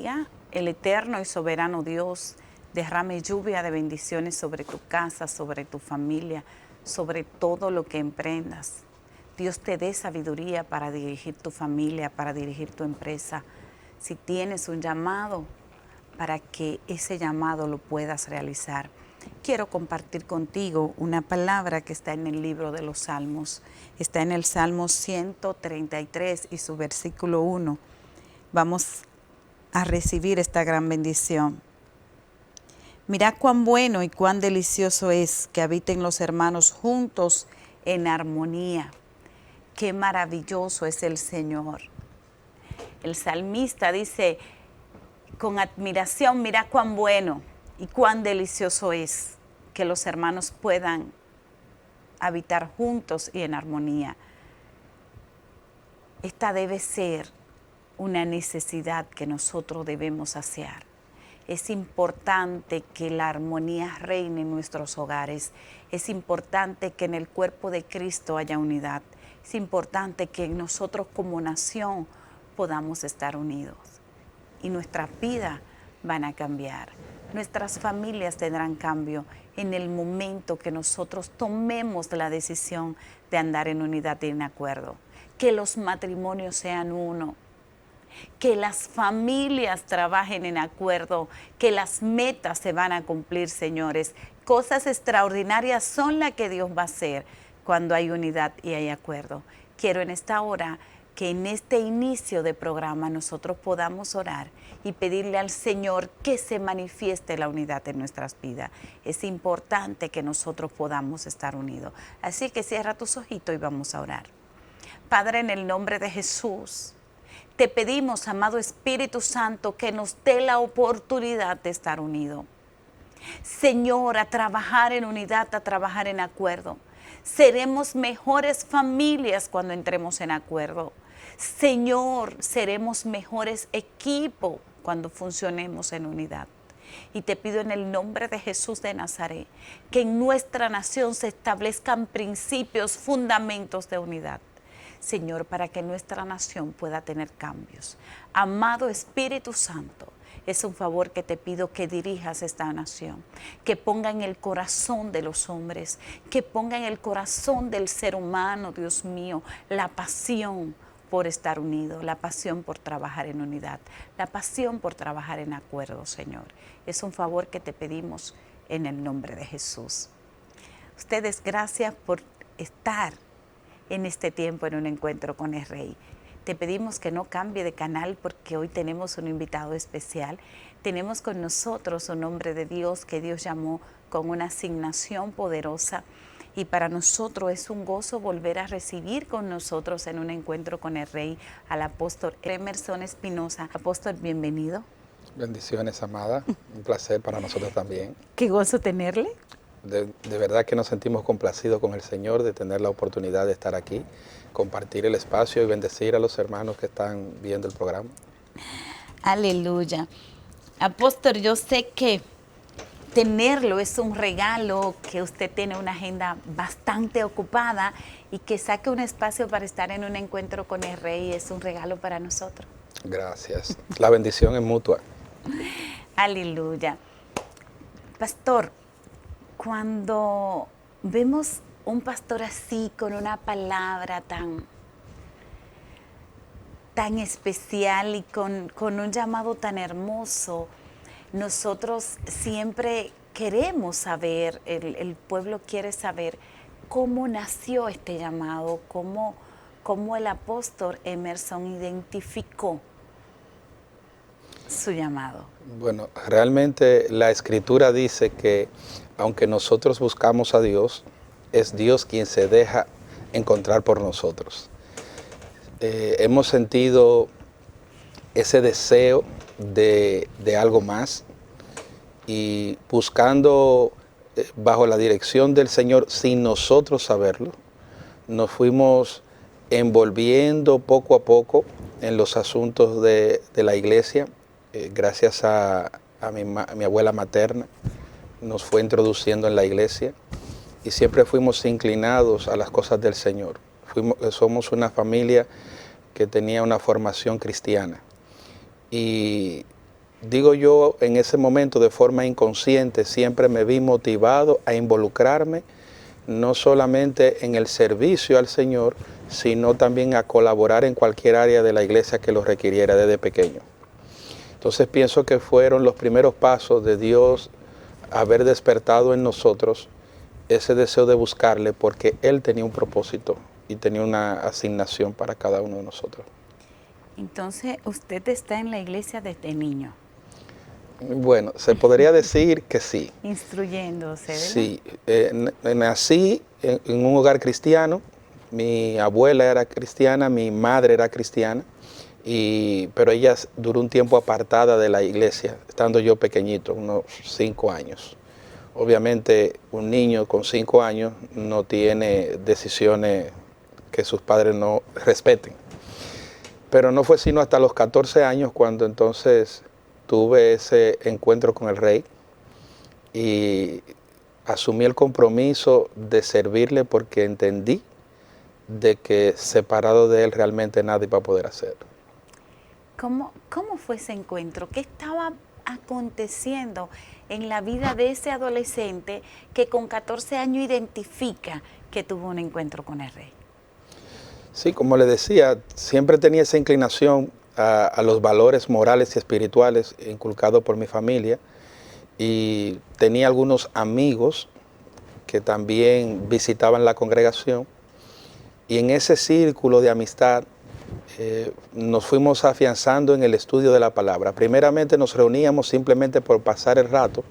día el eterno y soberano Dios derrame lluvia de bendiciones sobre tu casa, sobre tu familia, sobre todo lo que emprendas. Dios te dé sabiduría para dirigir tu familia, para dirigir tu empresa. Si tienes un llamado, para que ese llamado lo puedas realizar. Quiero compartir contigo una palabra que está en el libro de los Salmos. Está en el Salmo 133 y su versículo 1. Vamos a recibir esta gran bendición. Mirad cuán bueno y cuán delicioso es que habiten los hermanos juntos en armonía. Qué maravilloso es el Señor. El salmista dice con admiración, mirad cuán bueno y cuán delicioso es que los hermanos puedan habitar juntos y en armonía. Esta debe ser una necesidad que nosotros debemos saciar. Es importante que la armonía reine en nuestros hogares. Es importante que en el cuerpo de Cristo haya unidad. Es importante que nosotros como nación podamos estar unidos. Y nuestras vidas van a cambiar. Nuestras familias tendrán cambio en el momento que nosotros tomemos la decisión de andar en unidad y en acuerdo. Que los matrimonios sean uno. Que las familias trabajen en acuerdo, que las metas se van a cumplir, señores. Cosas extraordinarias son las que Dios va a hacer cuando hay unidad y hay acuerdo. Quiero en esta hora que en este inicio de programa nosotros podamos orar y pedirle al Señor que se manifieste la unidad en nuestras vidas. Es importante que nosotros podamos estar unidos. Así que cierra tus ojitos y vamos a orar. Padre, en el nombre de Jesús, te pedimos, amado Espíritu Santo, que nos dé la oportunidad de estar unidos. Señor, a trabajar en unidad, a trabajar en acuerdo. Seremos mejores familias cuando entremos en acuerdo. Señor, seremos mejores equipo cuando funcionemos en unidad. Y te pido en el nombre de Jesús de Nazaret, que en nuestra nación se establezcan principios, fundamentos de unidad. Señor, para que nuestra nación pueda tener cambios. Amado Espíritu Santo, es un favor que te pido que dirijas esta nación, que ponga en el corazón de los hombres, que ponga en el corazón del ser humano, Dios mío, la pasión por estar unido, la pasión por trabajar en unidad, la pasión por trabajar en acuerdo, Señor. Es un favor que te pedimos en el nombre de Jesús. Ustedes, gracias por estar en este tiempo en un encuentro con el Rey. Te pedimos que no cambie de canal porque hoy tenemos un invitado especial. Tenemos con nosotros un hombre de Dios que Dios llamó con una asignación poderosa y para nosotros es un gozo volver a recibir con nosotros en un encuentro con el Rey al apóstol Emerson Espinosa. Apóstol, bienvenido. Bendiciones, amada. Un placer para nosotros también. Qué gozo tenerle. De verdad que nos sentimos complacidos con el Señor de tener la oportunidad de estar aquí, compartir el espacio y bendecir a los hermanos que están viendo el programa. Aleluya. Apóstol, yo sé que tenerlo es un regalo, que usted tiene una agenda bastante ocupada y que saque un espacio para estar en un encuentro con el Rey es un regalo para nosotros. Gracias. La bendición es mutua. Aleluya. Pastor, cuando vemos un pastor así, con una palabra tan especial y con un llamado tan hermoso, nosotros siempre queremos saber, el pueblo quiere saber cómo nació este llamado, cómo el apóstol Emerson identificó su llamado. Bueno, realmente la Escritura dice que aunque nosotros buscamos a Dios, es Dios quien se deja encontrar por nosotros. Hemos sentido ese deseo de algo más y buscando bajo la dirección del Señor, sin nosotros saberlo, nos fuimos envolviendo poco a poco en los asuntos de la iglesia, gracias a mi abuela materna, nos fue introduciendo en la iglesia y siempre fuimos inclinados a las cosas del Señor. Somos una familia que tenía una formación cristiana y digo yo, en ese momento de forma inconsciente, siempre me vi motivado a involucrarme, no solamente en el servicio al Señor, sino también a colaborar en cualquier área de la iglesia que lo requiriera desde pequeño. Entonces pienso que fueron los primeros pasos de Dios haber despertado en nosotros ese deseo de buscarle, porque Él tenía un propósito y tenía una asignación para cada uno de nosotros. Entonces, usted está en la iglesia desde niño. Bueno, se podría decir que sí. Instruyéndose, ¿verdad? Sí, nací en un hogar cristiano, mi abuela era cristiana, mi madre era cristiana, pero ella duró un tiempo apartada de la iglesia, estando yo pequeñito, unos 5 años. Obviamente un niño con 5 años no tiene decisiones que sus padres no respeten. Pero no fue sino hasta los 14 años cuando entonces tuve ese encuentro con el Rey y asumí el compromiso de servirle porque entendí de que separado de Él realmente nada iba a poder hacer. ¿Cómo fue ese encuentro? ¿Qué estaba aconteciendo en la vida de ese adolescente que con 14 años identifica que tuvo un encuentro con el Rey? Sí, como le decía, siempre tenía esa inclinación a los valores morales y espirituales inculcados por mi familia, y tenía algunos amigos que también visitaban la congregación, y en ese círculo de amistad nos fuimos afianzando en el estudio de la palabra. Primeramente nos reuníamos simplemente por pasar el rato,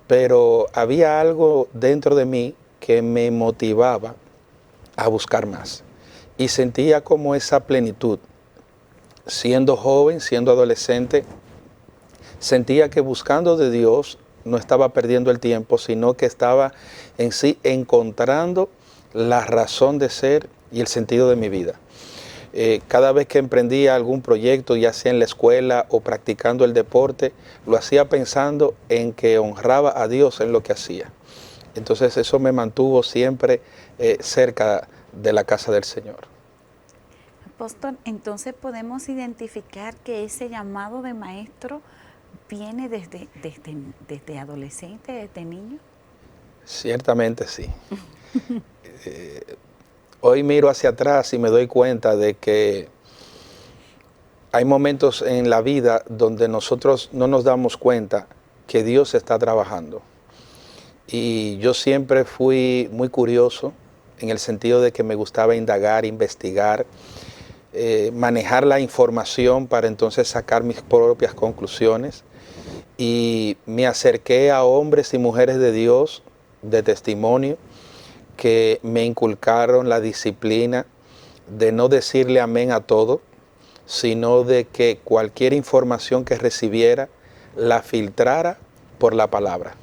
pero había algo dentro de mí que me motivaba a buscar más. Y sentía como esa plenitud. Siendo joven, siendo adolescente, sentía que buscando de Dios no estaba perdiendo el tiempo, sino que estaba en sí encontrando la razón de ser y el sentido de mi vida. Cada vez que emprendía algún proyecto, ya sea en la escuela o practicando el deporte, lo hacía pensando en que honraba a Dios en lo que hacía. Entonces eso me mantuvo siempre cerca de la casa del Señor. Apóstol, entonces podemos identificar que ese llamado de maestro viene desde adolescente, desde niño. Ciertamente sí. Hoy miro hacia atrás y me doy cuenta de que hay momentos en la vida donde nosotros no nos damos cuenta que Dios está trabajando. Y yo siempre fui muy curioso en el sentido de que me gustaba indagar, investigar, manejar la información para entonces sacar mis propias conclusiones. Y me acerqué a hombres y mujeres de Dios, de testimonio, que me inculcaron la disciplina de no decirle amén a todo, sino de que cualquier información que recibiera la filtrara por la palabra.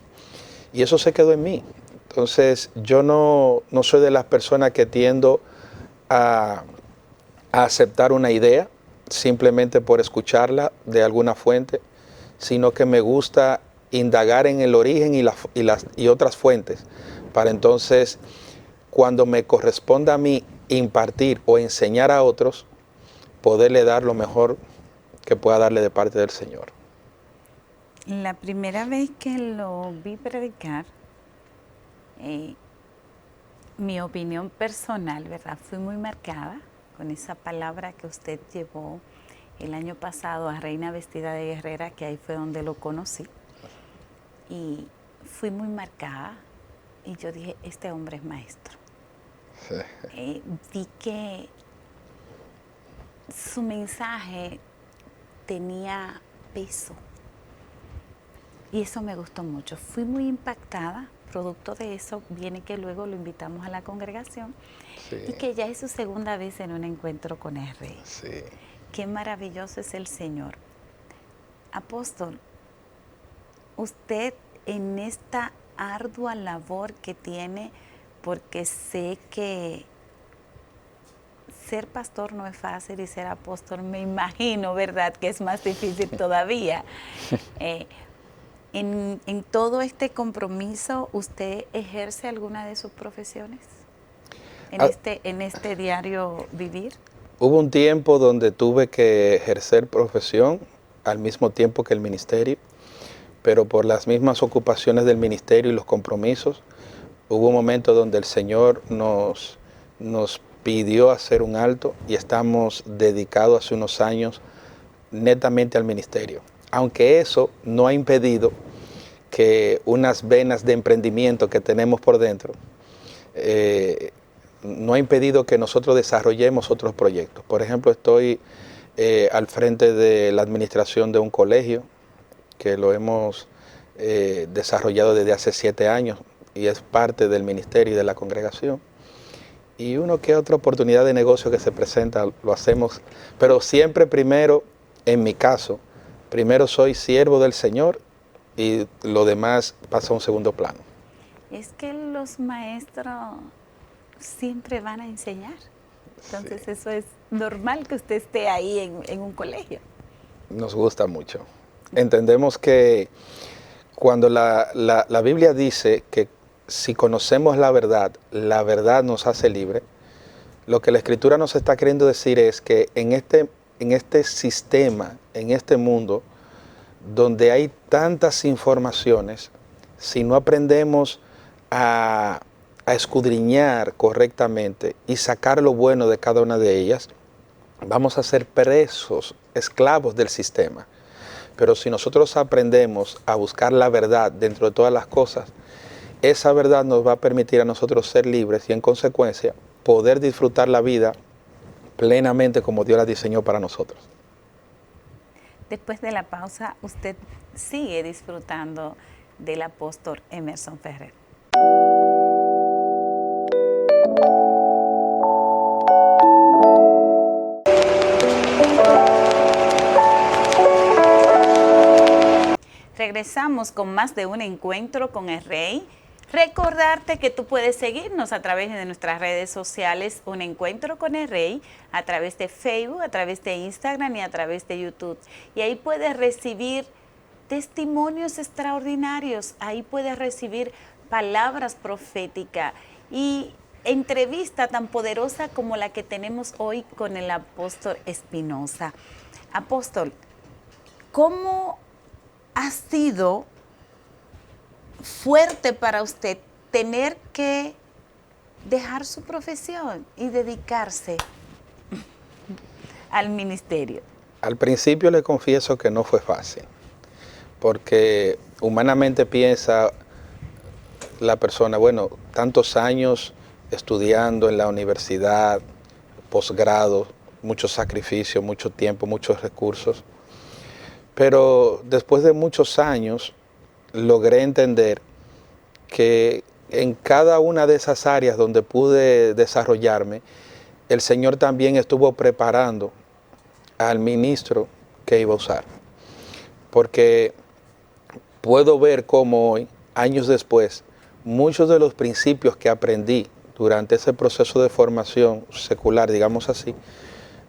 Y eso se quedó en mí. Entonces yo no soy de las personas que tiendo a aceptar una idea simplemente por escucharla de alguna fuente, sino que me gusta indagar en el origen y otras fuentes, para entonces, cuando me corresponda a mí impartir o enseñar a otros, poderle dar lo mejor que pueda darle de parte del Señor. La primera vez que lo vi predicar, mi opinión personal, ¿verdad? Fui muy marcada con esa palabra que usted llevó el año pasado a Reina Vestida de Guerrera, que ahí fue donde lo conocí. Y fui muy marcada y yo dije, este hombre es maestro. Vi que su mensaje tenía peso y eso me gustó mucho. Fui muy impactada. Producto de eso viene que luego lo invitamos a la congregación, sí, y que ya es su segunda vez en un encuentro con el Rey. Sí. Qué maravilloso es el Señor. Apóstol, usted en esta ardua labor que tiene, porque sé que ser pastor no es fácil y ser apóstol me imagino, ¿verdad?, que es más difícil todavía. En todo este compromiso, ¿usted ejerce alguna de sus profesiones en este diario vivir? Hubo un tiempo donde tuve que ejercer profesión al mismo tiempo que el ministerio, pero por las mismas ocupaciones del ministerio y los compromisos, hubo un momento donde el Señor nos pidió hacer un alto y estamos dedicados hace unos años netamente al ministerio. Aunque eso no ha impedido que unas venas de emprendimiento que tenemos por dentro, no ha impedido que nosotros desarrollemos otros proyectos. Por ejemplo, estoy al frente de la administración de un colegio que lo hemos desarrollado desde hace 7 años y es parte del ministerio y de la congregación. Y uno que otra oportunidad de negocio que se presenta lo hacemos, pero siempre primero, en mi caso, primero soy siervo del Señor y lo demás pasa a un segundo plano. Es que los maestros siempre van a enseñar. Entonces sí, eso es normal que usted esté ahí en un colegio. Nos gusta mucho. Entendemos que cuando la Biblia dice que si conocemos la verdad nos hace libre, lo que la Escritura nos está queriendo decir es que en este sistema, en este mundo, donde hay tantas informaciones, si no aprendemos a escudriñar correctamente y sacar lo bueno de cada una de ellas, vamos a ser presos, esclavos del sistema. Pero si nosotros aprendemos a buscar la verdad dentro de todas las cosas, esa verdad nos va a permitir a nosotros ser libres y en consecuencia poder disfrutar la vida plenamente como Dios la diseñó para nosotros. Después de la pausa, usted sigue disfrutando del apóstol Emerson Ferrer. Regresamos con más de un encuentro con el Rey. Recordarte que tú puedes seguirnos a través de nuestras redes sociales, Un Encuentro con el Rey, a través de Facebook, a través de Instagram y a través de YouTube. Y ahí puedes recibir testimonios extraordinarios, ahí puedes recibir palabras proféticas y entrevista tan poderosa como la que tenemos hoy con el apóstol Espinosa. Apóstol, ¿cómo ha sido fuerte para usted tener que dejar su profesión y dedicarse al ministerio? Al principio le confieso que no fue fácil, porque humanamente piensa la persona, bueno, tantos años estudiando en la universidad, posgrado, mucho sacrificio, mucho tiempo, muchos recursos, pero después de muchos años logré entender que en cada una de esas áreas donde pude desarrollarme, el Señor también estuvo preparando al ministro que iba a usar. Porque puedo ver cómo hoy, años después, muchos de los principios que aprendí durante ese proceso de formación secular, digamos así,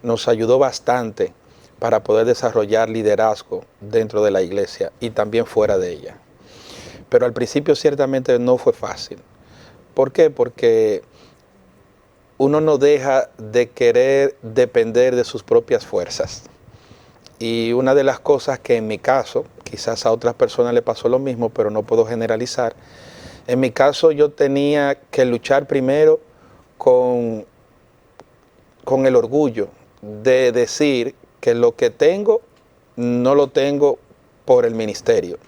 nos ayudó bastante para poder desarrollar liderazgo dentro de la iglesia y también fuera de ella. Pero al principio ciertamente no fue fácil. ¿Por qué? Porque uno no deja de querer depender de sus propias fuerzas. Y una de las cosas que en mi caso, quizás a otras personas le pasó lo mismo, pero no puedo generalizar, en mi caso yo tenía que luchar primero con el orgullo de decir que lo que tengo no lo tengo por el ministerio,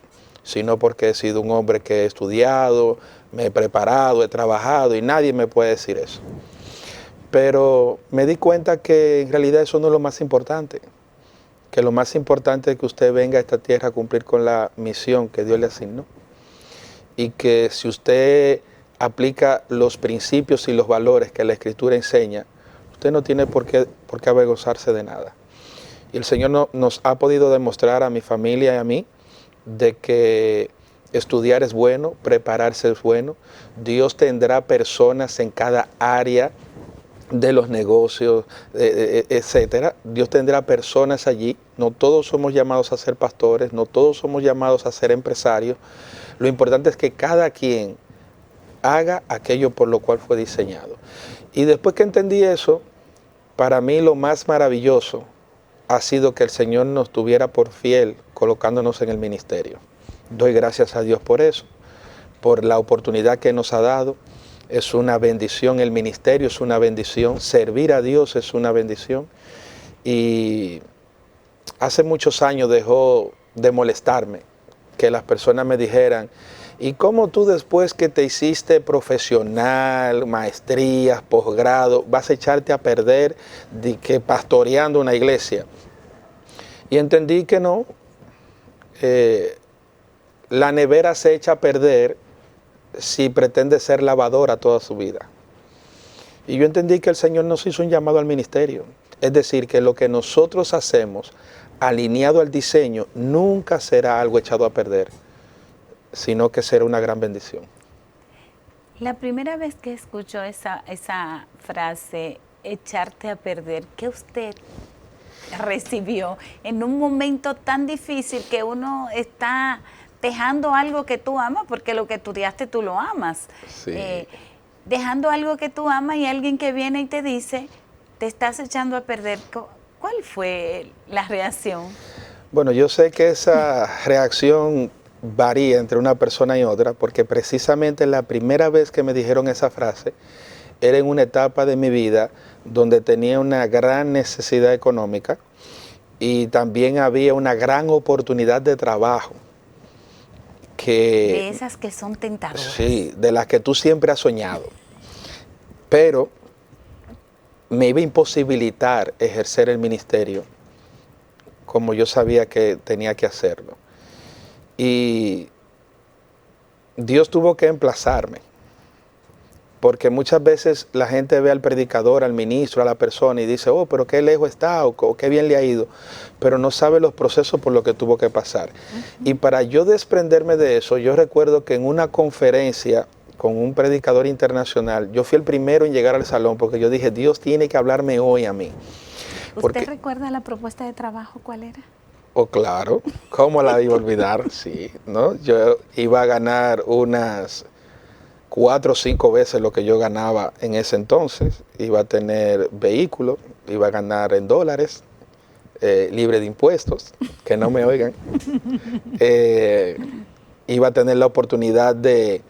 sino porque he sido un hombre que he estudiado, me he preparado, he trabajado y nadie me puede decir eso. Pero me di cuenta que en realidad eso no es lo más importante, que lo más importante es que usted venga a esta tierra a cumplir con la misión que Dios le asignó y que si usted aplica los principios y los valores que la Escritura enseña, usted no tiene por qué avergonzarse de nada. Y el Señor nos ha podido demostrar a mi familia y a mí de que estudiar es bueno, prepararse es bueno. Dios tendrá personas en cada área de los negocios, etcétera. Dios tendrá personas allí. No todos somos llamados a ser pastores, no todos somos llamados a ser empresarios. Lo importante es que cada quien haga aquello por lo cual fue diseñado. Y después que entendí eso, para mí lo más maravilloso ha sido que el Señor nos tuviera por fiel colocándonos en el ministerio. Doy gracias a Dios por eso, por la oportunidad que nos ha dado. Es una bendición, el ministerio es una bendición, servir a Dios es una bendición. Y hace muchos años dejó de molestarme que las personas me dijeran: ¿y cómo tú después que te hiciste profesional, maestrías, posgrado, vas a echarte a perder de que pastoreando una iglesia? Y entendí que no. La nevera se echa a perder si pretende ser lavadora toda su vida. Y yo entendí que el Señor nos hizo un llamado al ministerio. Es decir, que lo que nosotros hacemos, alineado al diseño, nunca será algo echado a perder, sino que será una gran bendición. La primera vez que escucho esa frase, echarte a perder, ¿qué usted recibió en un momento tan difícil que uno está dejando algo que tú amas, porque lo que estudiaste tú lo amas? Sí. Dejando algo que tú amas y alguien que viene y te dice, te estás echando a perder. ¿Cuál fue la reacción? Bueno, yo sé que esa reacción varía entre una persona y otra, porque precisamente la primera vez que me dijeron esa frase era en una etapa de mi vida donde tenía una gran necesidad económica y también había una gran oportunidad de trabajo. De esas que son tentadoras. Sí, de las que tú siempre has soñado. Pero me iba a imposibilitar ejercer el ministerio como yo sabía que tenía que hacerlo. Y Dios tuvo que emplazarme, porque muchas veces la gente ve al predicador, al ministro, a la persona y dice: oh, pero qué lejos está o qué bien le ha ido, pero no sabe los procesos por los que tuvo que pasar. Y para yo desprenderme de eso, yo recuerdo que en una conferencia con un predicador internacional, yo fui el primero en llegar al salón porque yo dije: Dios tiene que hablarme hoy a mí. ¿Usted recuerda la propuesta de trabajo cuál era? Oh, claro, ¿cómo la iba a olvidar? Sí, ¿no? Yo iba a ganar unas 4 o 5 veces lo que yo ganaba en ese entonces. Iba a tener vehículo, iba a ganar en dólares, libre de impuestos, que no me oigan. Iba a tener la oportunidad de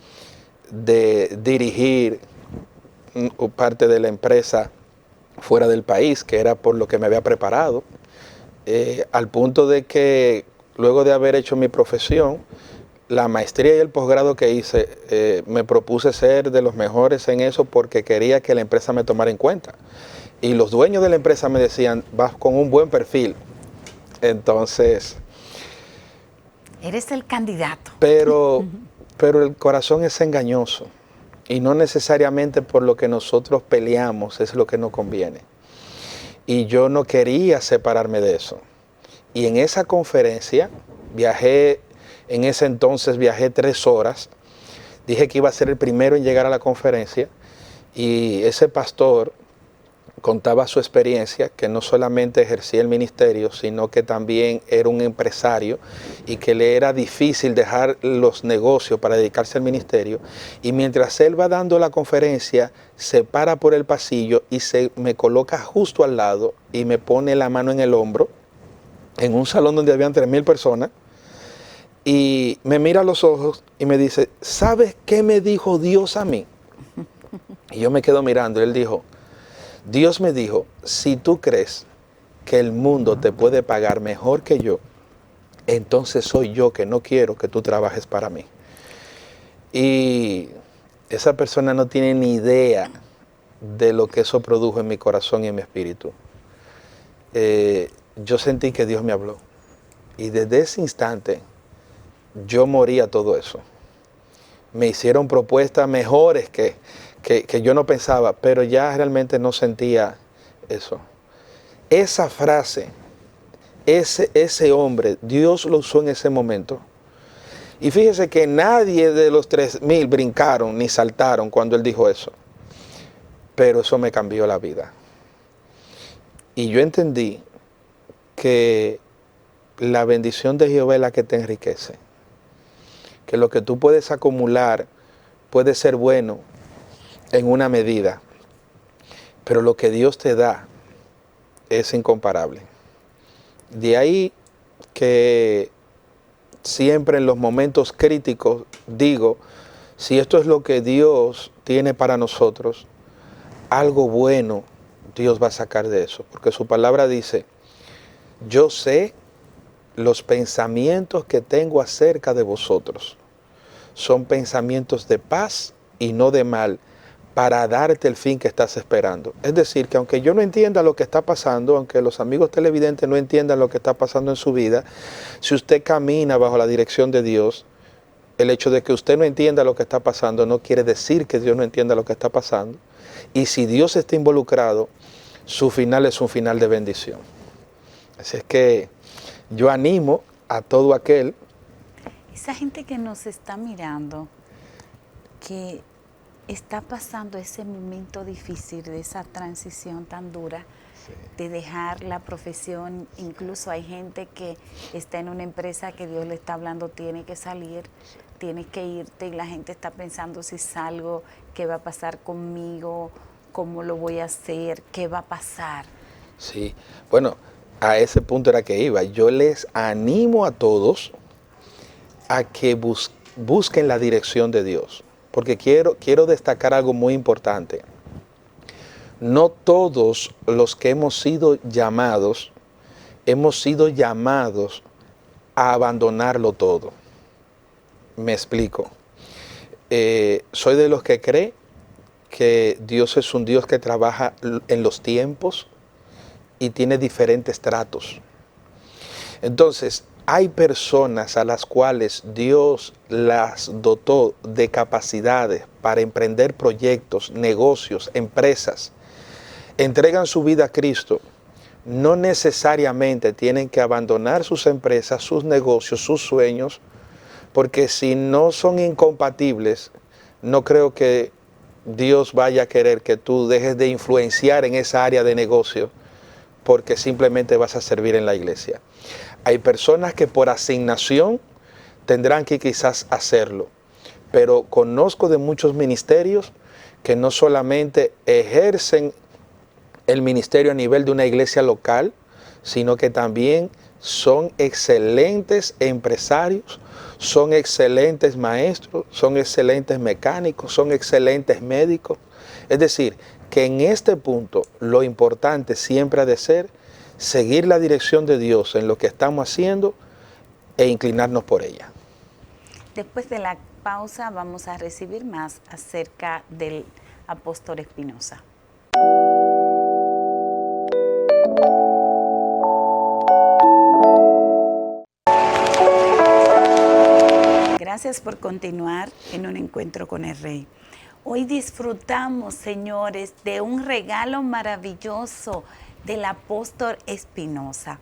dirigir parte de la empresa fuera del país, que era por lo que me había preparado, al punto de que luego de haber hecho mi profesión, la maestría y el posgrado que hice, me propuse ser de los mejores en eso porque quería que la empresa me tomara en cuenta. Y los dueños de la empresa me decían: vas con un buen perfil. Entonces... Eres el candidato. Pero el corazón es engañoso. Y no necesariamente por lo que nosotros peleamos es lo que nos conviene. Y yo no quería separarme de eso. Y en esa conferencia en ese entonces viajé 3 horas. Dije que iba a ser el primero en llegar a la conferencia. Y ese pastor contaba su experiencia, que no solamente ejercía el ministerio, sino que también era un empresario y que le era difícil dejar los negocios para dedicarse al ministerio. Y mientras él va dando la conferencia, se para por el pasillo y se me coloca justo al lado y me pone la mano en el hombro, en un salón donde habían 3,000 personas, y me mira a los ojos y me dice: ¿sabes qué me dijo Dios a mí? Y yo me quedo mirando y él dijo: Dios me dijo, si tú crees que el mundo te puede pagar mejor que yo, entonces soy yo que no quiero que tú trabajes para mí. Y esa persona no tiene ni idea de lo que eso produjo en mi corazón y en mi espíritu. Yo sentí que Dios me habló. Y desde ese instante yo morí a todo eso. Me hicieron propuestas mejores que yo no pensaba, pero ya realmente no sentía eso. Esa frase, ese hombre, Dios lo usó en ese momento. Y fíjese que nadie de los 3,000 brincaron ni saltaron cuando él dijo eso. Pero eso me cambió la vida. Y yo entendí que la bendición de Jehová es la que te enriquece. Que lo que tú puedes acumular puede ser bueno en una medida, pero lo que Dios te da es incomparable. De ahí que siempre en los momentos críticos digo, si esto es lo que Dios tiene para nosotros, algo bueno Dios va a sacar de eso. Porque su palabra dice, yo sé los pensamientos que tengo acerca de vosotros. Son pensamientos de paz y no de mal, para darte el fin que estás esperando. Es decir, que aunque yo no entienda lo que está pasando, aunque los amigos televidentes no entiendan lo que está pasando en su vida, si usted camina bajo la dirección de Dios, el hecho de que usted no entienda lo que está pasando no quiere decir que Dios no entienda lo que está pasando. Y si Dios está involucrado, su final es un final de bendición. Así es que yo animo a todo aquel. Esa gente que nos está mirando, que está pasando ese momento difícil de esa transición tan dura, de dejar la profesión. Incluso hay gente que está en una empresa que Dios le está hablando, tiene que salir, tienes que irte, y la gente está pensando, si salgo, ¿qué va a pasar conmigo? ¿Cómo lo voy a hacer? ¿Qué va a pasar? Sí, bueno, a ese punto era que iba. Yo les animo a todos a que busquen la dirección de Dios, porque quiero destacar algo muy importante. No todos los que hemos sido llamados a abandonarlo todo. Me explico. Soy de los que cree que Dios es un Dios que trabaja en los tiempos y tiene diferentes tratos. Entonces, hay personas a las cuales Dios las dotó de capacidades para emprender proyectos, negocios, empresas. Entregan su vida a Cristo. No necesariamente tienen que abandonar sus empresas, sus negocios, sus sueños, porque si no son incompatibles, no creo que Dios vaya a querer que tú dejes de influenciar en esa área de negocio porque simplemente vas a servir en la iglesia. Hay personas que por asignación tendrán que quizás hacerlo, pero conozco de muchos ministerios que no solamente ejercen el ministerio a nivel de una iglesia local, sino que también son excelentes empresarios, son excelentes maestros, son excelentes mecánicos, son excelentes médicos. Es decir, que en este punto lo importante siempre ha de ser seguir la dirección de Dios en lo que estamos haciendo e inclinarnos por ella. Después de la pausa vamos a recibir más acerca del apóstol Espinosa. Gracias por continuar en un encuentro con el Rey. Hoy disfrutamos, señores, de un regalo maravilloso del apóstol Espinosa.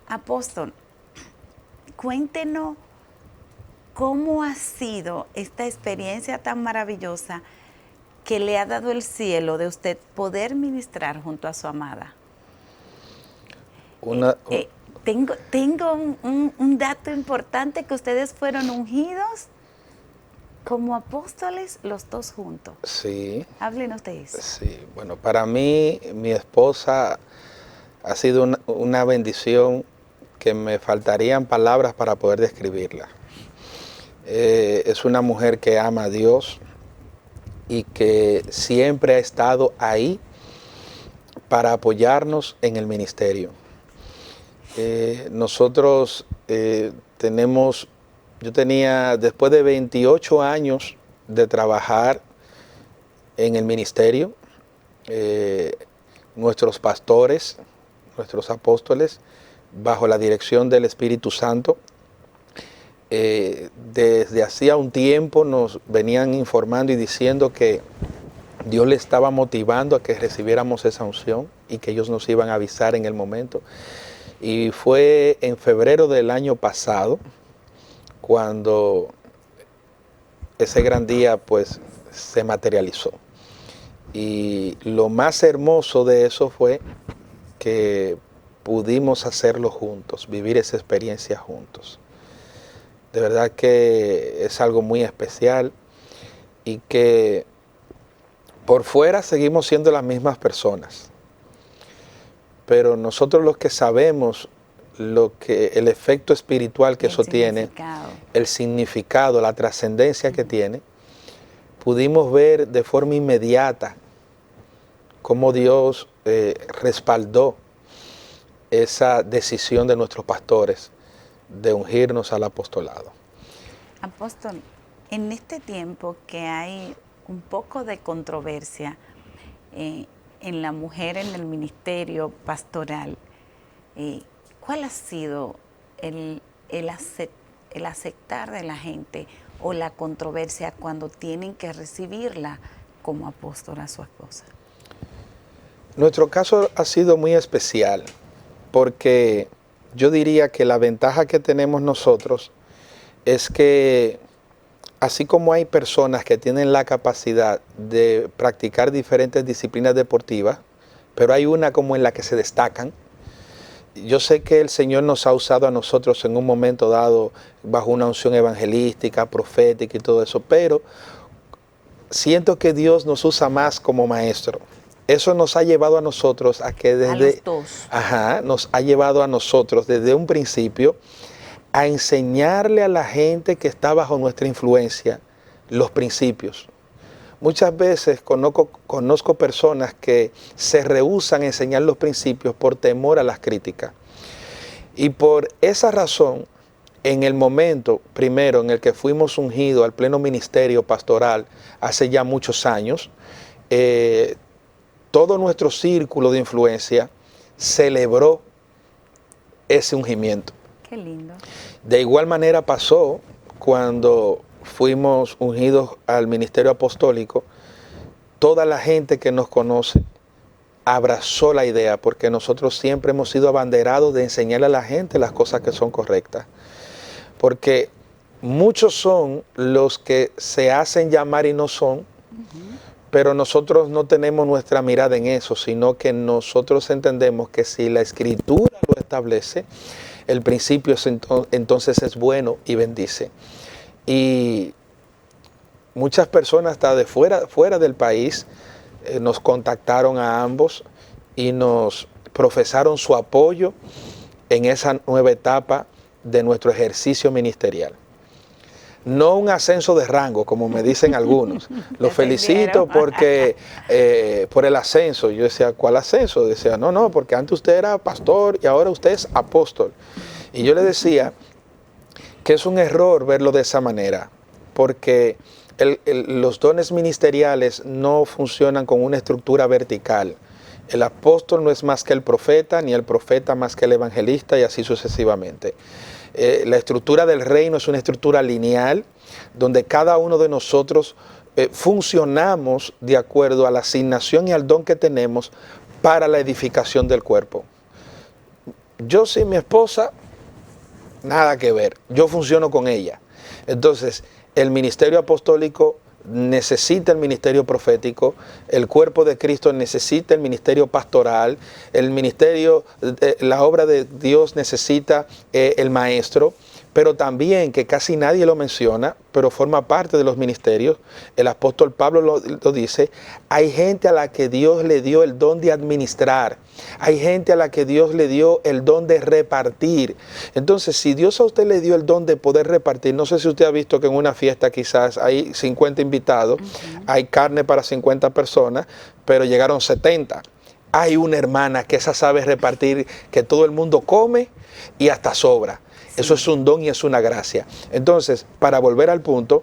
Apóstol, cuéntenos cómo ha sido esta experiencia tan maravillosa que le ha dado el cielo de usted poder ministrar junto a su amada. Tengo un dato importante, que ustedes fueron ungidos como apóstoles los dos juntos. Sí. Háblenos de eso. Sí, bueno, para mí, mi esposa ha sido una bendición que me faltarían palabras para poder describirla. Es una mujer que ama a Dios y que siempre ha estado ahí para apoyarnos en el ministerio. Nosotros yo tenía, después de 28 años de trabajar en el ministerio, nuestros pastores, nuestros apóstoles, bajo la dirección del Espíritu Santo, desde hacía un tiempo nos venían informando y diciendo que Dios le estaba motivando a que recibiéramos esa unción y que ellos nos iban a avisar en el momento. Y fue en febrero del año pasado cuando ese gran día pues se materializó. Y lo más hermoso de eso fue que pudimos hacerlo juntos, vivir esa experiencia juntos. De verdad que es algo muy especial y que por fuera seguimos siendo las mismas personas, pero nosotros los que sabemos el efecto espiritual que eso tiene, el significado, la trascendencia que tiene, pudimos ver de forma inmediata cómo Dios respaldó esa decisión de nuestros pastores de ungirnos al apostolado. Apóstol, en este tiempo que hay un poco de controversia en la mujer en el ministerio pastoral, ¿cuál ha sido el aceptar de la gente o la controversia cuando tienen que recibirla como apóstol a su esposa? Nuestro caso ha sido muy especial porque yo diría que la ventaja que tenemos nosotros es que así como hay personas que tienen la capacidad de practicar diferentes disciplinas deportivas, pero hay una como en la que se destacan. Yo sé que el Señor nos ha usado a nosotros en un momento dado bajo una unción evangelística, profética y todo eso, pero siento que Dios nos usa más como maestro. Eso nos ha llevado a nosotros a que desde... A los dos. Nos ha llevado a nosotros desde un principio a enseñarle a la gente que está bajo nuestra influencia los principios. Muchas veces conozco personas que se rehúsan a enseñar los principios por temor a las críticas. Y por esa razón, en el momento primero en el que fuimos ungidos al pleno ministerio pastoral hace ya muchos años, todo nuestro círculo de influencia celebró ese ungimiento. Qué lindo. De igual manera pasó cuando fuimos ungidos al ministerio apostólico. Toda la gente que nos conoce abrazó la idea porque nosotros siempre hemos sido abanderados de enseñarle a la gente las cosas que son correctas. Porque muchos son los que se hacen llamar y no son, pero nosotros no tenemos nuestra mirada en eso, sino que nosotros entendemos que si la Escritura lo establece, el principio entonces es bueno y bendice. Y muchas personas hasta de fuera del país nos contactaron a ambos y nos profesaron su apoyo en esa nueva etapa de nuestro ejercicio ministerial. No un ascenso de rango, como me dicen algunos. Los felicito porque por el ascenso. Yo decía, ¿cuál ascenso? Decía, no, porque antes usted era pastor y ahora usted es apóstol. Y yo le decía que es un error verlo de esa manera, porque los dones ministeriales no funcionan con una estructura vertical. El apóstol no es más que el profeta, ni el profeta más que el evangelista, y así sucesivamente. La estructura del reino es una estructura lineal, donde cada uno de nosotros funcionamos de acuerdo a la asignación y al don que tenemos para la edificación del cuerpo. Yo sin mi esposa, nada que ver, yo funciono con ella. Entonces, el ministerio apostólico necesita el ministerio profético, el cuerpo de Cristo necesita el ministerio pastoral, el ministerio, la obra de Dios necesita el maestro, pero también, que casi nadie lo menciona, pero forma parte de los ministerios, el apóstol Pablo lo dice, hay gente a la que Dios le dio el don de administrar, hay gente a la que Dios le dio el don de repartir. Entonces, si Dios a usted le dio el don de poder repartir, no sé si usted ha visto que en una fiesta quizás hay 50 invitados, hay carne para 50 personas, pero llegaron 70. Hay una hermana que esa sabe repartir, que todo el mundo come y hasta sobra. Eso es un don y es una gracia. Entonces, para volver al punto,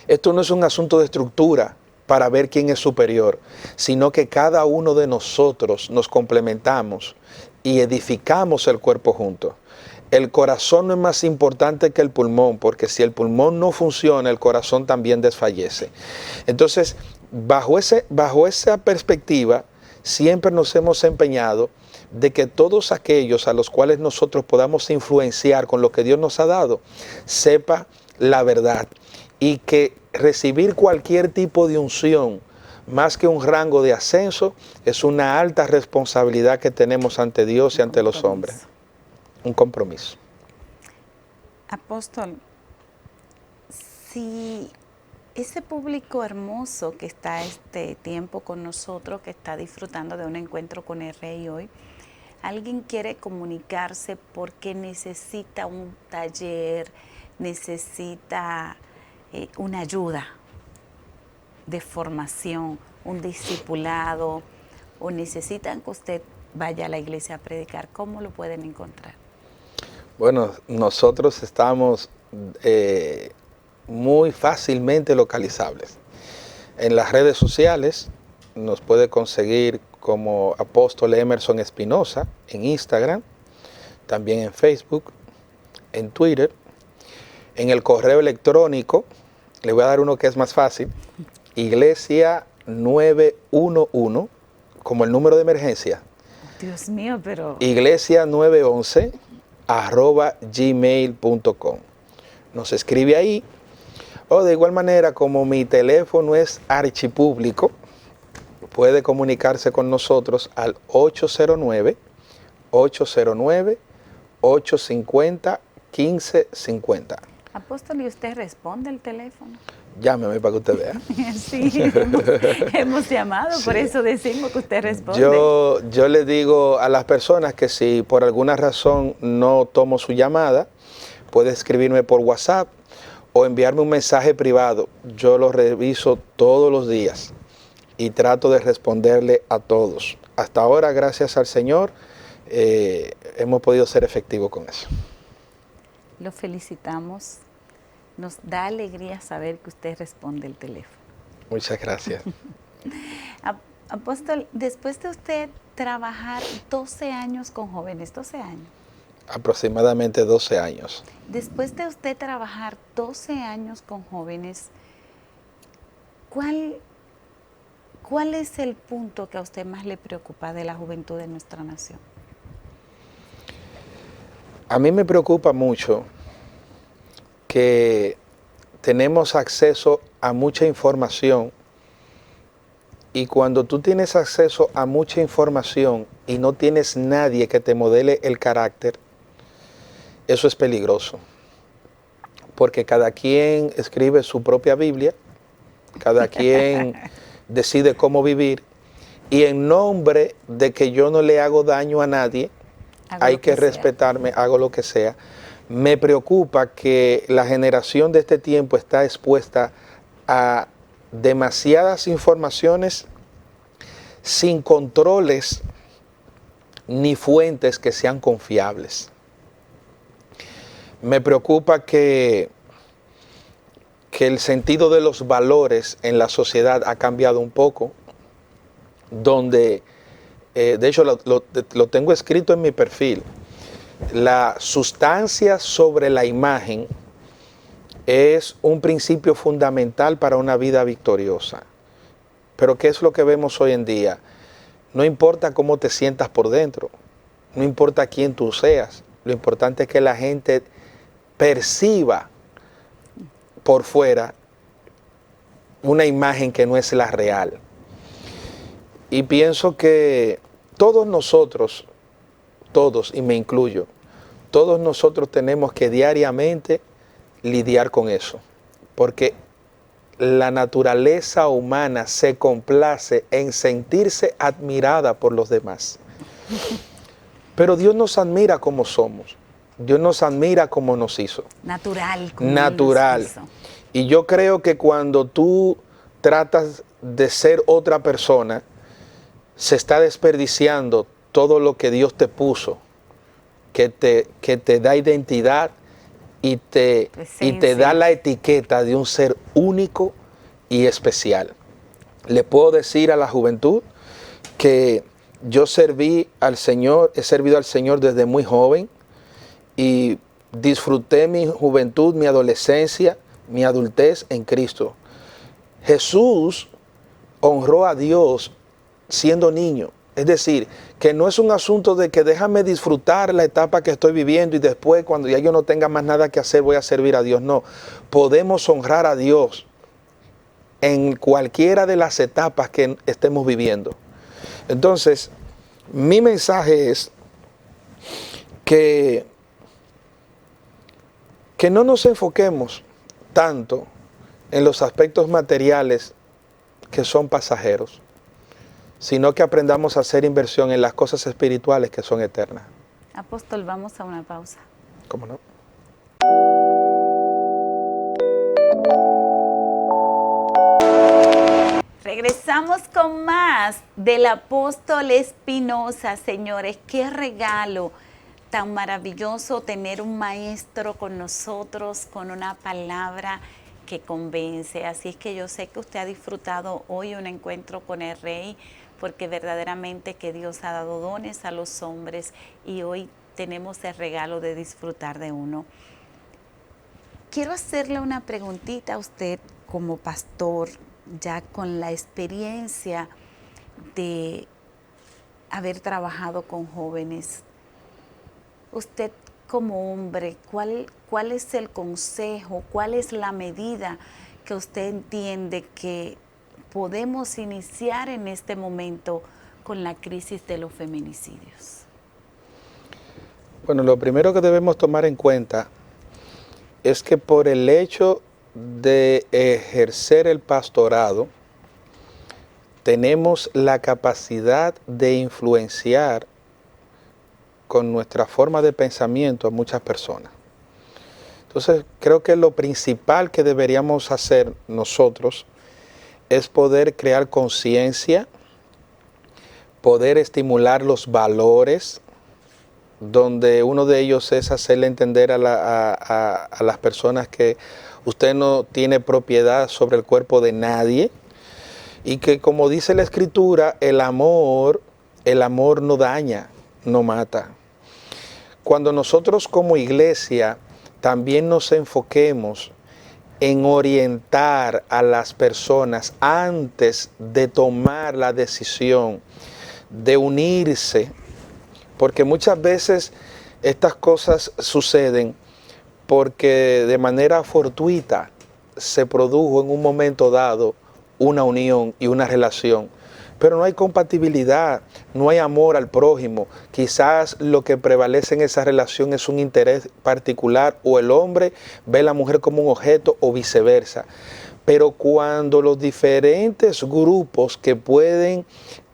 esto no es un asunto de estructura para ver quién es superior, sino que cada uno de nosotros nos complementamos y edificamos el cuerpo juntos. El corazón no es más importante que el pulmón, porque si el pulmón no funciona, el corazón también desfallece. Entonces, bajo esa perspectiva, siempre nos hemos empeñado de que todos aquellos a los cuales nosotros podamos influenciar con lo que Dios nos ha dado, sepa la verdad, y que recibir cualquier tipo de unción, más que un rango de ascenso, es una alta responsabilidad que tenemos ante Dios y ante los hombres. Un compromiso. Apóstol, si ese público hermoso que está este tiempo con nosotros, que está disfrutando de un encuentro con el Rey hoy, alguien quiere comunicarse porque necesita un taller, necesita una ayuda de formación, un discipulado, o necesitan que usted vaya a la iglesia a predicar, ¿cómo lo pueden encontrar? Bueno, nosotros estamos muy fácilmente localizables. En las redes sociales nos puede conseguir como Apóstol Emerson Espinosa en Instagram, también en Facebook, en Twitter, en el correo electrónico. Le voy a dar uno que es más fácil: Iglesia 911, como el número de emergencia. Dios mío, pero... Iglesia 911 @gmail.com. Nos escribe ahí, o de igual manera, como mi teléfono es archipúblico, puede comunicarse con nosotros al 809-850-1550. Apóstol, ¿y usted responde el teléfono? Llámeme para que usted vea. Sí, hemos llamado, sí. Por eso decimos que usted responde. Yo le digo a las personas que si por alguna razón no tomo su llamada, puede escribirme por WhatsApp o enviarme un mensaje privado. Yo lo reviso todos los días y trato de responderle a todos. Hasta ahora, gracias al Señor, hemos podido ser efectivos con eso. Lo felicitamos. Nos da alegría saber que usted responde el teléfono. Muchas gracias. Apóstol, después de usted trabajar 12 años con jóvenes, 12 años. Aproximadamente 12 años. Después de usted trabajar 12 años con jóvenes, ¿cuál es el punto que a usted más le preocupa de la juventud de nuestra nación? A mí me preocupa mucho que tenemos acceso a mucha información, y cuando tú tienes acceso a mucha información y no tienes nadie que te modele el carácter, eso es peligroso, porque cada quien escribe su propia Biblia, cada quien decide cómo vivir, y en nombre de que yo no le hago daño a nadie, hay que respetarme, hago lo que sea. Me preocupa que la generación de este tiempo está expuesta a demasiadas informaciones sin controles ni fuentes que sean confiables. Me preocupa que el sentido de los valores en la sociedad ha cambiado un poco, donde, de hecho lo tengo escrito en mi perfil, la sustancia sobre la imagen es un principio fundamental para una vida victoriosa. Pero ¿qué es lo que vemos hoy en día? No importa cómo te sientas por dentro, no importa quién tú seas, lo importante es que la gente perciba por fuera una imagen que no es la real. Y pienso que todos nosotros, todos, y me incluyo, todos nosotros tenemos que diariamente lidiar con eso, porque la naturaleza humana se complace en sentirse admirada por los demás. Pero Dios nos admira como somos, Dios nos admira como nos hizo. Natural. Natural. Y yo creo que cuando tú tratas de ser otra persona, se está desperdiciando todo lo que Dios te puso, que te da identidad y te da la etiqueta de un ser único y especial. Le puedo decir a la juventud que yo serví al Señor, he servido al Señor desde muy joven y disfruté mi juventud, mi adolescencia, mi adultez en Cristo. Jesús honró a Dios siendo niño. Es decir, que no es un asunto de que déjame disfrutar la etapa que estoy viviendo y después cuando ya yo no tenga más nada que hacer voy a servir a Dios. No, podemos honrar a Dios en cualquiera de las etapas que estemos viviendo. Entonces, mi mensaje es que no nos enfoquemos tanto en los aspectos materiales que son pasajeros, sino que aprendamos a hacer inversión en las cosas espirituales que son eternas. Apóstol, vamos a una pausa. ¿Cómo no? Regresamos con más del apóstol Espinosa, señores. Qué regalo tan maravilloso tener un maestro con nosotros, con una palabra que convence. Así es que yo sé que usted ha disfrutado hoy un encuentro con el Rey, porque verdaderamente que Dios ha dado dones a los hombres y hoy tenemos el regalo de disfrutar de uno. Quiero hacerle una preguntita a usted como pastor, ya con la experiencia de haber trabajado con jóvenes. Usted como hombre, ¿cuál es el consejo, cuál es la medida que usted entiende que podemos iniciar en este momento con la crisis de los feminicidios? Bueno, lo primero que debemos tomar en cuenta es que por el hecho de ejercer el pastorado, tenemos la capacidad de influenciar con nuestra forma de pensamiento a muchas personas. Entonces, creo que lo principal que deberíamos hacer nosotros es poder crear conciencia, poder estimular los valores, donde uno de ellos es hacerle entender a las personas que usted no tiene propiedad sobre el cuerpo de nadie y que, como dice la Escritura, el amor no daña, no mata. Cuando nosotros como iglesia también nos enfoquemos en orientar a las personas antes de tomar la decisión de unirse, porque muchas veces estas cosas suceden porque de manera fortuita se produjo en un momento dado una unión y una relación, pero no hay compatibilidad, no hay amor al prójimo. Quizás lo que prevalece en esa relación es un interés particular, o el hombre ve a la mujer como un objeto o viceversa. Pero cuando los diferentes grupos que pueden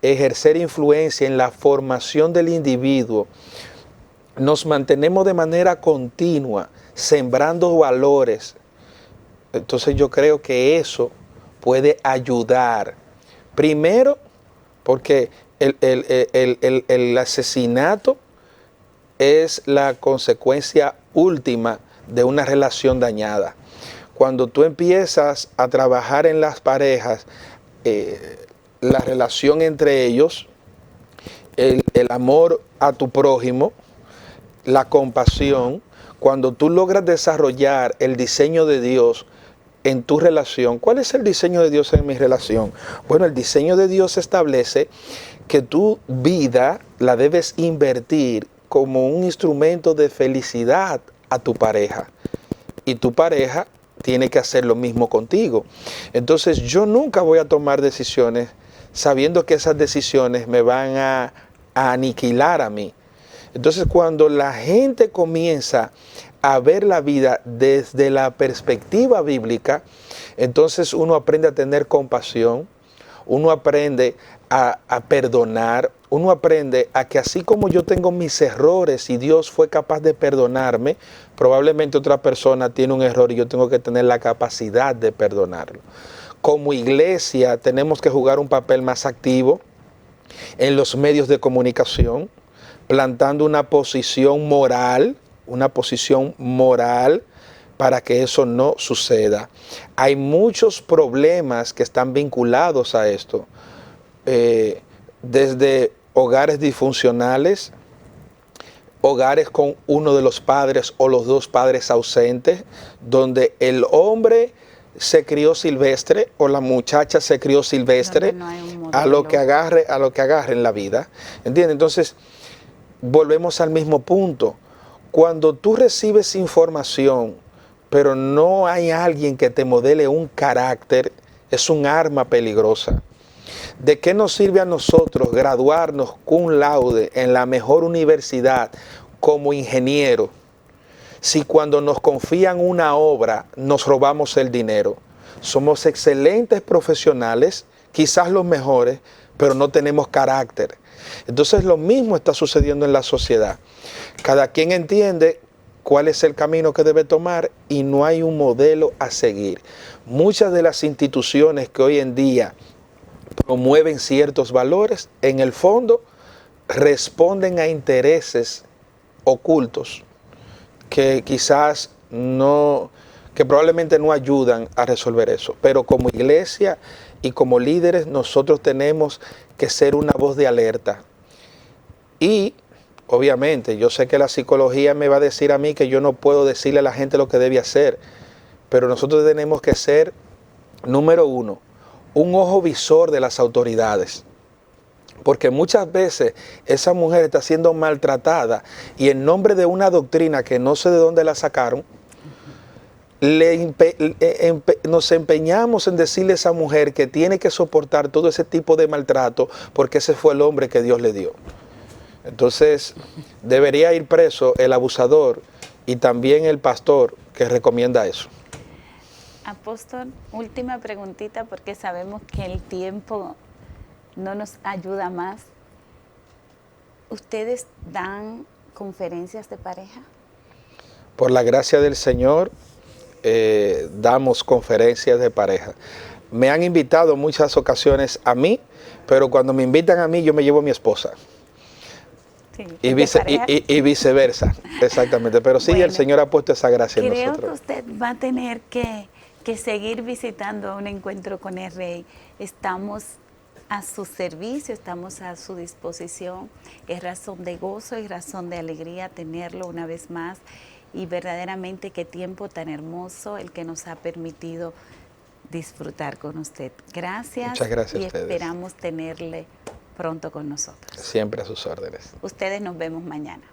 ejercer influencia en la formación del individuo, nos mantenemos de manera continua sembrando valores, entonces yo creo que eso puede ayudar. Primero, porque el asesinato es la consecuencia última de una relación dañada. Cuando tú empiezas a trabajar en las parejas, la relación entre ellos, el amor a tu prójimo, la compasión, cuando tú logras desarrollar el diseño de Dios en tu relación. ¿Cuál es el diseño de Dios en mi relación? Bueno, el diseño de Dios establece que tu vida la debes invertir como un instrumento de felicidad a tu pareja. Y tu pareja tiene que hacer lo mismo contigo. Entonces yo nunca voy a tomar decisiones sabiendo que esas decisiones me van a aniquilar a mí. Entonces cuando la gente comienza a ver la vida desde la perspectiva bíblica, entonces uno aprende a tener compasión, uno aprende a perdonar, uno aprende a que así como yo tengo mis errores y Dios fue capaz de perdonarme, probablemente otra persona tiene un error y yo tengo que tener la capacidad de perdonarlo. Como iglesia tenemos que jugar un papel más activo en los medios de comunicación, plantando una posición moral para que eso no suceda. Hay muchos problemas que están vinculados a esto, desde hogares disfuncionales, hogares con uno de los padres o los dos padres ausentes, donde el hombre se crió silvestre o la muchacha se crió silvestre, a lo que agarre en la vida. ¿Entiendes? Entonces, volvemos al mismo punto. Cuando tú recibes información, pero no hay alguien que te modele un carácter, es un arma peligrosa. ¿De qué nos sirve a nosotros graduarnos cum laude en la mejor universidad como ingeniero si cuando nos confían una obra nos robamos el dinero? somos excelentes profesionales, quizás los mejores, pero no tenemos carácter. Entonces lo mismo está sucediendo en la sociedad. Cada quien entiende cuál es el camino que debe tomar y no hay un modelo a seguir. Muchas de las instituciones que hoy en día promueven ciertos valores, en el fondo responden a intereses ocultos que quizás no, que probablemente no ayudan a resolver eso. Pero como iglesia y como líderes nosotros tenemos que ser una voz de alerta. Y obviamente yo sé que la psicología me va a decir a mí que yo no puedo decirle a la gente lo que debe hacer, pero nosotros tenemos que ser, número uno, un ojo visor de las autoridades. Porque muchas veces esa mujer está siendo maltratada y en nombre de una doctrina que no sé de dónde la sacaron, nos empeñamos en decirle a esa mujer que tiene que soportar todo ese tipo de maltrato porque ese fue el hombre que Dios le dio. Entonces debería ir preso el abusador y también el pastor que recomienda eso. Apóstol, última preguntita porque sabemos que el tiempo no nos ayuda más. ¿Ustedes dan conferencias de pareja? Por la gracia del Señor, damos conferencias de pareja. Me han invitado en muchas ocasiones a mí, pero cuando me invitan a mí, yo me llevo a mi esposa. Sí, y viceversa, exactamente. Pero sí, bueno, el Señor ha puesto esa gracia en nosotros. Creo que usted va a tener que seguir visitando un encuentro con el Rey. Estamos a su servicio, estamos a su disposición. Es razón de gozo y razón de alegría tenerlo una vez más. Y verdaderamente qué tiempo tan hermoso el que nos ha permitido disfrutar con usted. Gracias. Muchas gracias y a ustedes. Esperamos tenerle pronto con nosotros. Siempre a sus órdenes. Ustedes nos vemos mañana.